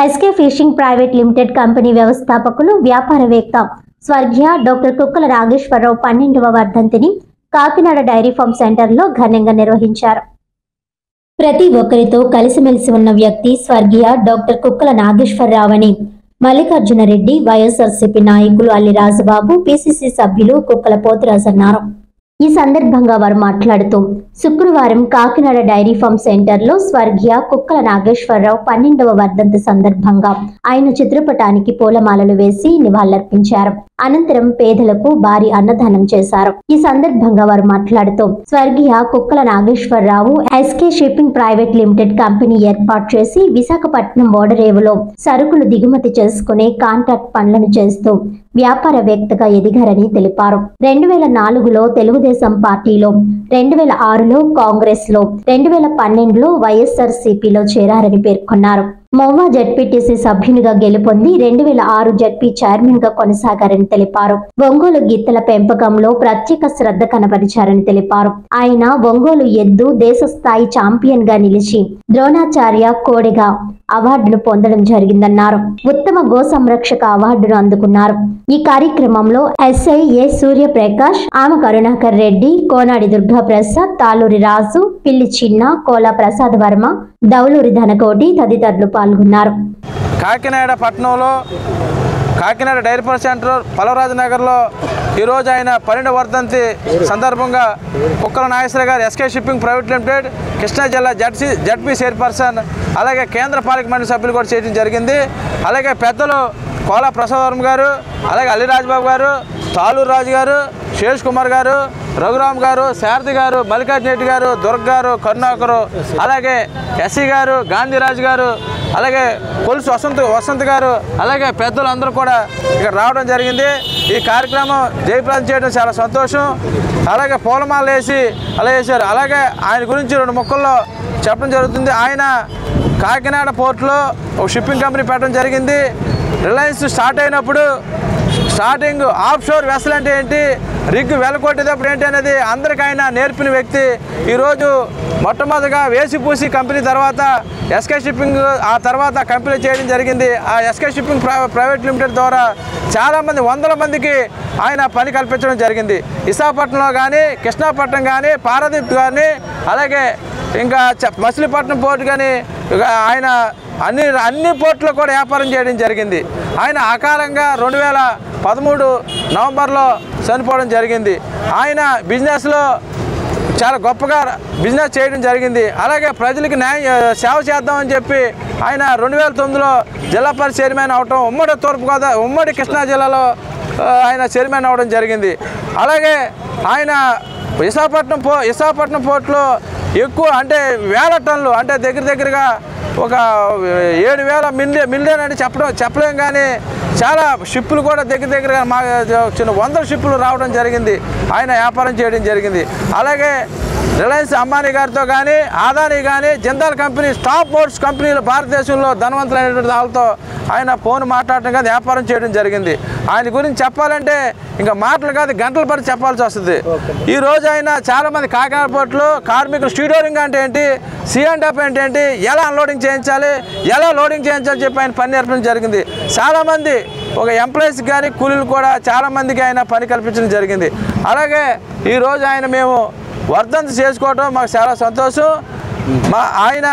SK fishing private limited company వ్యవస్థాపకులు వ్యాపారవేత్త స్వర్గీయ డాక్టర్ కుక్కల నాగేశ్వరరావు 12వ వర్ధంతిని కాకినాడ డైరీ ఫార్మ్ సెంటర్లో ఘనంగా నిర్వహించారు. ప్రతి ఒక్కరితో కలిసిమెలిసి ఉన్న వ్యక్తి స్వర్గీయ డాక్టర్ కుక్కల నాగేశ్వరరావు అని మల్లికార్జున రెడ్డి, వైఎస్ఆర్సీపీ నాయకులు అల్లి రాజబాబు, పిసిసి సభ్యులు కుక్కల పోతురాజు అన్నారు. ఈ సందర్భంగా వారు మాట్లాడుతూ శుక్రవారం కాకినాడ డైరీ ఫార్మ్ సెంటర్లో స్వర్గీయ కుక్కల నాగేశ్వరరావు 12వ వర్ధంతి సందర్భంగా ఆయన చిత్రపటానికి పూలమాలలు వేసి నివాళులర్పించారు. అనంతరం పేదలకు భారీ అన్నదానం చేశారు. ఈ సందర్భంగా వారు మాట్లాడుతూ స్వర్గీయ Kukkala Nageswararao SK shipping private limited company ఏర్పాటు చేసి విశాఖపట్నం ఓడరేవులో సరుకులు దిగుమతి చేసుకునే కాంట్రాక్ట్ పనులను చేస్తూ వ్యాపారవేత్తగా ఎదిగారని తెలిపారు. 2004లో తెలుగుదేశం పార్టీలో, 2006లో కాంగ్రెస్ లో, 2012లో వైఎస్ఆర్సీపీలో చేరారని పేర్కొన్నారు. మోవా జడ్పీటీసీ సభ్యునిగా గెలుపొంది 2006 జడ్పీ చైర్మన్ గా కొనసాగారని తెలిపారు. ఒంగోలు గీతల పెంపకంలో ప్రత్యేక శ్రద్ధ కనబరిచారని తెలిపారు. ఆయన ఒంగోలు ఎద్దు దేశ స్థాయి ఛాంపియన్ గా నిలిచి ద్రోణాచార్య కోడెగా అవార్డును పొందడం జరిగిందన్నారు. ఉత్తమ గో సంరక్షక అవార్డును అందుకున్నారు. ఈ కార్యక్రమంలో ఎస్ఐ ఏ సూర్యప్రకాష్, ఆమె కరుణాకర్ రెడ్డి, కోనాడి దుర్గా ప్రసాద్, తాలూరి రాజు, పిల్లి చిన్న, కోలా ప్రసాద్ వర్మ, దౌలూరి ధనకోటి తదితరులు పాల్గొన్నారు. కాకినాడ పట్టణంలో Kakinada dairy farm centre Palavaraju నగర్లో ఈరోజు ఆయన 12వ వర్ధంతి సందర్భంగా కుక్కల నాగేశ్వర గారు SK shipping private limited Krishna జిల్లా జడ్పీ చైర్పర్సన్, అలాగే కేంద్ర పాలక మండలి సభ్యులు కూడా చేయడం జరిగింది. అలాగే పెద్దలు కోలా ప్రసాద్ వర్మ గారు, అలాగే అల్లి రాజబాబు గారు, తాలూరు రాజు గారు, శేష్ కుమార్ గారు, రఘురామ్ గారు, శారది గారు, మల్లికార్జున రెడ్డి గారు, దుర్గ గారు, కరుణాకరు, అలాగే ఎస్సీ గారు, గాంధీరాజు గారు, అలాగే కొలుసు వసంత్ గారు, అలాగే పెద్దలు అందరూ కూడా ఇక్కడ రావడం జరిగింది. ఈ కార్యక్రమం జయప్రదం చేయడం చాలా సంతోషం. అలాగే పూలమాలలు వేసి అలా వేశారు. అలాగే ఆయన గురించి 2 ముక్కల్లో చెప్పడం జరుగుతుంది. ఆయన కాకినాడ పోర్టులో ఒక షిప్పింగ్ కంపెనీ పెట్టడం జరిగింది. రిలయన్స్ స్టార్ట్ అయినప్పుడు స్టార్టింగ్ ఆఫ్ షోర్ వెసల్ అంటే ఏంటి, రిగ్ వెలకొట్టేటప్పుడు ఏంటి అనేది అందరికీ ఆయన నేర్పిన వ్యక్తి. ఈరోజు మొట్టమొదటిగా వేసిపూసి కంపెనీ తర్వాత ఎస్కే షిప్పింగ్, ఆ తర్వాత కంపెనీ చేయడం జరిగింది. ఆ ఎస్కే షిప్పింగ్ ప్రైవేట్ లిమిటెడ్ ద్వారా చాలామంది 100ల మందికి ఆయన పని కల్పించడం జరిగింది. విశాఖపట్నంలో కానీ, కృష్ణాపట్నం కానీ, పారాదీప్ కానీ, అలాగే ఇంకా మచిలీపట్నం పోర్టు కానీ ఆయన అన్ని పోర్టులో కూడా వ్యాపారం చేయడం జరిగింది. ఆయన అకాలంగా 2013 నవంబర్లో చనిపోవడం జరిగింది. ఆయన బిజినెస్లో చాలా గొప్పగా బిజినెస్ చేయడం జరిగింది. అలాగే ప్రజలకి సేవ చేద్దామని చెప్పి ఆయన 2009లో జిల్లా పరిషత్ చైర్మన్ అవటం, ఉమ్మడి కృష్ణా జిల్లాలో ఆయన చైర్మన్ అవ్వడం జరిగింది. అలాగే ఆయన విశాఖపట్నం పోర్టులో ఎక్కువ అంటే 1000 టన్నులు, అంటే దగ్గరగా ఒక 7,000 మిలియన్ అని చెప్పలేం, కానీ చాలా షిప్పులు కూడా దగ్గరగా మా చిన్న 100 షిప్పులు రావడం జరిగింది. ఆయన వ్యాపారం చేయడం జరిగింది. అలాగే రిలయన్స్ అంబానీ గారితో కానీ, ఆదానీ కానీ, జిందాల్ కంపెనీ, టాప్ మోటార్స్ కంపెనీలు భారతదేశంలో ధనవంతులైనటువంటి వాళ్ళతో ఆయన ఫోన్ మాట్లాడటం కాదు, వ్యాపారం చేయడం జరిగింది. ఆయన గురించి చెప్పాలంటే ఇంకా మాటలు కాదు, గంటల పడి చెప్పాల్సి వస్తుంది. ఈరోజు ఆయన చాలామంది కాకినాడ పోర్టులో కార్మికులు స్టీడోరింగ్ అంటే ఏంటి, C&F అంటే ఏంటి, ఎలా అన్లోడింగ్ చేయించాలి, ఎలా లోడింగ్ చేయించాలి చెప్పి ఆయన పని నేర్పడం జరిగింది. చాలామంది ఒక ఎంప్లాయీస్ కానీ కూలీలు కూడా చాలామందికి ఆయన పని కల్పించడం జరిగింది. అలాగే ఈరోజు ఆయన మేము వర్ధంతి చేసుకోవడం మాకు చాలా సంతోషం. ఆయన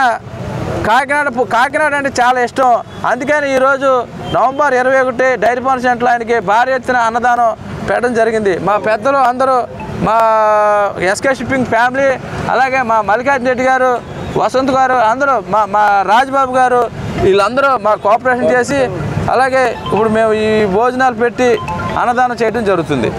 కాకినాడ అంటే చాలా ఇష్టం. అందుకని ఈరోజు నవంబర్ 21 డైరీ ఫార్మ్ సెంటర్లో ఆయనకి భారీ ఎత్తున అన్నదానం పెట్టడం జరిగింది. మా పెద్దలు అందరూ, మా ఎస్కే షిప్పింగ్ ఫ్యామిలీ, అలాగే మా మల్లికార్జున రెడ్డి గారు, వసంత్ గారు, అందరూ మా రాజబాబు గారు, వీళ్ళందరూ మా కోఆపరేషన్ చేసి అలాగే ఇప్పుడు మేము ఈ భోజనాలు పెట్టి అన్నదానం చేయడం జరుగుతుంది.